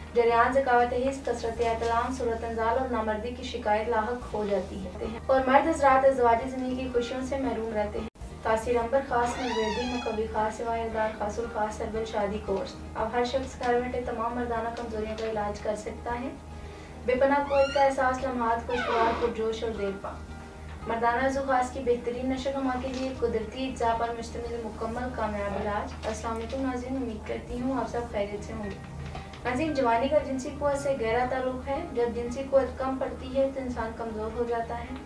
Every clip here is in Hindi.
जरियान ज़कावत हिस्स, कसरत एहतलाम, सूरत अंजाल और नामर्दी की शिकायत लाहक हो जाती है और मर्द हज़रात अज़वाजी ज़िंदगी की खुशियों से महरूम रहते हैं। तासीर अंबर खास नजवेदी मुकवी खास सिवायदार खासुल खास सरबल शादी कोर्स। अब हर शख्स घर बैठे तमाम मर्दाना कमजोरियों का इलाज कर सकता है। बेपनाह कोई का एहसास, लम्हात खुशगवार, पुरजोश और देरपा। मर्दाना जुखास की बेहतरीन नशोनुमा के लिए कुदरती अज्जा पर मुश्तमिल मुकम्मल कामयाब इलाज। अस्सलाम वालेकुम नाज़रीन, उम्मीद करती हूँ आप सब खैरियत से होंगे। नाज़रीन, जवानी का जिनसी क़ुव्वत से गहरा ताल्लुक़ है। जब जिनसी क़ुव्वत कम पड़ती है तो इंसान कमज़ोर हो जाता है।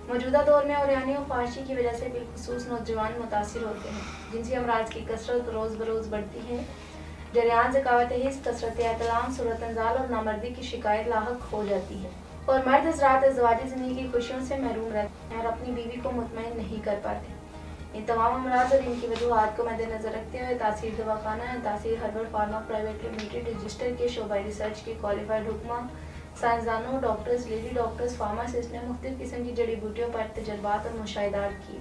मौजूदा दौर में औरयानी और फाहशी की वजह से बिलखुसूस नौजवान मुतासिर होते हैं। जिनसी अमराज की कसरत रोज़ बरोज़ बढ़ती है। जरियान ज़कावत हिस्स, कसरत एहतलाम, सूरत अंजाल और नामर्दी की शिकायत लाहक हो जाती है और मर्द हज़रात अज़वाजी ज़िंदगी की खुशियों से महरूम रहते हैं और अपनी बीवी को मुतमईन नहीं कर पाते। इन तमाम अमराज और इनकी वजूहात को मद्देनजर रखते हुए तासीर दवाखाना एंड तासीर herbal pharma private limited register के शोबाई रिसर्च के क्वालिफाइड हुक्मा, साइंसदानों, डॉक्टर्स, लेडी डॉक्टर्स, फार्मासिस्ट ने मुख्तलिफ किस्म की जड़ी बूटियों पर तजर्बात और मुशाहिदात किए,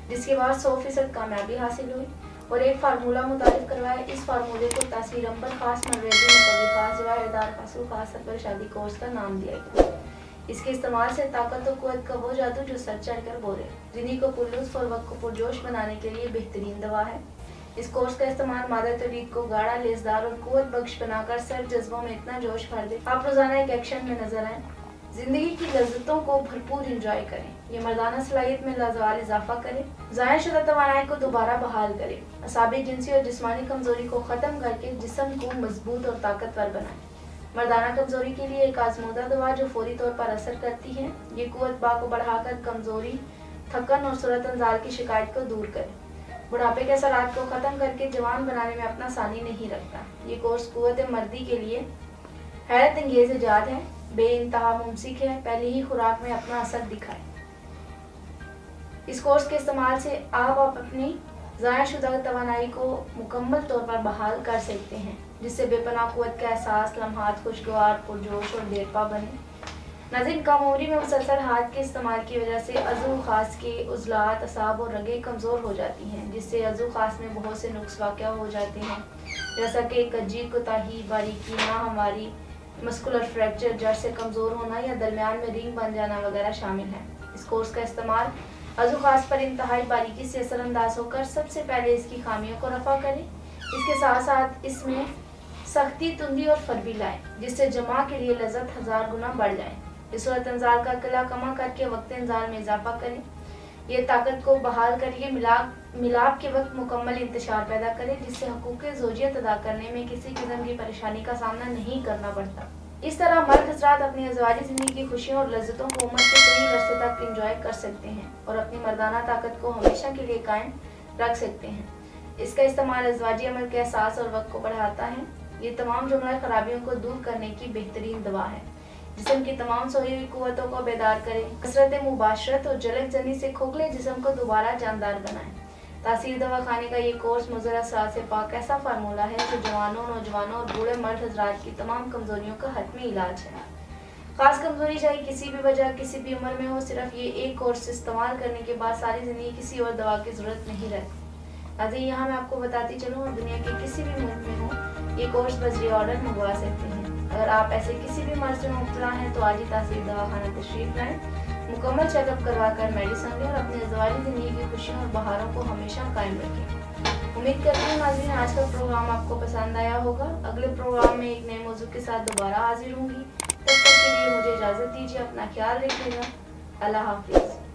जिसके बाद 100% कामयाबी हासिल हुई और एक फार्मूला मुतारिफ करवाया। इस फार्मूले को तासीर अंबर खास नवेदी मुकवी खास जवाहिरदार खासुल खास सरबर शादी कोर्स का नाम दिया गया। इसके इस्तेमाल से ताकत और कुव्वत का वो जादू जो सर चढ़ कर बोले, जिंदगी को पुरलुत्फ और वक्त को पुरजोश बनाने के लिए बेहतरीन दवा है। इस कोर्स का इस्तेमाल मादा तौलीद को गाढ़ा, लेसदार और कुव्वत बख्श बनाकर सर जज्बों में इतना जोश भर दे आप रोजाना एक एक्शन में नजर आए। जिंदगी की लज्जतों को भरपूर इंजॉय करें। ये मर्दाना सलाहियत में लाजवाल इजाफा करे, ज़ाया शुदा तवानाई को दोबारा बहाल करे, असाबी जिनसी और जिस्मानी कमजोरी को खत्म करके जिस्म को मजबूत और ताकतवर बनाए। मर्दाना कमजोरी के लिए एक आजमूदा दवा जो फौरी तौर पर असर करती है। ये कुव्वत बा को बढ़ाकर कमजोरी, थकन और सूरत अंजाल की शिकायत को दूर करे, बुढ़ापे के असरात को खत्म करके जवान बनाने में अपना सानी नहीं रखता। ये कोर्स कुव्वत मर्दी के लिए हैरत अंगेज इजाद है, बेइंतहा मुमसिक है। पहली ही खुराक में अपना असर दिखाए। इस कोर्स के इस्तेमाल से आप अपनी ज़ाया शुदा तवानाई को मुकम्मल तौर पर बहाल कर सकते हैं, जिससे बेपनाह कुव्वत का एहसास, लम्हात खुशगवार, पुरजोश और देरपा बने। नाज़रीन, कम उम्री में मुसलसल हाथ के इस्तेमाल की वजह से अज़ू खास के उज़लात, असाब और रगें कमज़ोर हो जाती हैं, जिससे अज़ू खास में बहुत से नुक्स वाक़या हो जाते हैं, जैसा कि कज्जी, कोताही, बारीकी, नाहमारी, मस्कुलर फ्रैक्चर, जड़ से कमज़ोर होना या दरमियान में रिंग बन जाना वगैरह शामिल है। इस कोर्स का इस्तेमाल अज़ू खास पर इंतहाई बारीकी से असरअंदाज होकर सबसे पहले इसकी खामियों को रफ़ा करें। इसके साथ साथ इसमें सख्ती, तुंदी और फरबी लाएं, जिससे जमा के लिए लज्जत 1000 गुना बढ़ जाए। इस सूरत अंजाल का किला कमा करके वक्त इंजाल में इजाफा करें। ये ताकत को बहाल करके मिलाप के वक्त मुकम्मल इंतशार पैदा करे, जिससे हकूक़ ज़ौजियत अदा करने में किसी किस्म की परेशानी का सामना नहीं करना पड़ता। इस तरह मर्द हज़रात अपनी अज़वाजी ज़िंदगी की खुशियों और लज्जतों को उम्र के कई अरसे तक इंजॉय कर सकते हैं और अपनी मर्दाना ताकत को हमेशा के लिए कायम रख सकते हैं। इसका इस्तेमाल अज़वाजी अमल के एहसास और वक्त को बढ़ाता है। ये तमाम जुमला खराबियों को दूर करने की बेहतरीन दवा है। जिस्म की तमाम सोई हुई कुव्वतों को बेदार करें, कसरत मुबाशरत और जलक जनी से खोखले जिस्म को दोबारा जानदार बनाएं। तासीर दवाखाने का ये कोर्स मुज़र असरार से पाक ऐसा फार्मूला है जो जवानों, नौजवानों और बूढ़े मर्द हज़रात की तमाम कमजोरियों का हतमी इलाज है। खास कमजोरी चाहे किसी भी वजह, किसी भी उम्र में हो, सिर्फ ये एक कोर्स इस्तेमाल करने के बाद सारी जिंदगी किसी और दवा की जरूरत नहीं रहती। नाज़रीन, यहाँ मैं आपको बताती चलूँ, दुनिया के किसी भी मुल्क में हो, ये कोर्स बजरी ऑर्डर मंगवा सकते हैं। अगर आप ऐसे किसी भी मर्ज में मुब्तला हैं तो आज ही तासीर दवाखाना तशरीफ लाएं, मुकम्मल चेकअप करवा कर मेडिसिन लें और अपनी अज़वाजी ज़िंदगी की खुशियों और बहारों को हमेशा कायम रखें। उम्मीद करती हूँ नाज़रीन आज का प्रोग्राम आपको पसंद आया होगा। अगले प्रोग्राम में एक नए मौजू के साथ दोबारा हाजिर होंगी। तब तक के लिए मुझे इजाज़त दीजिए। अपना ख्याल रखिएगा। अल्लाह हाफिज़।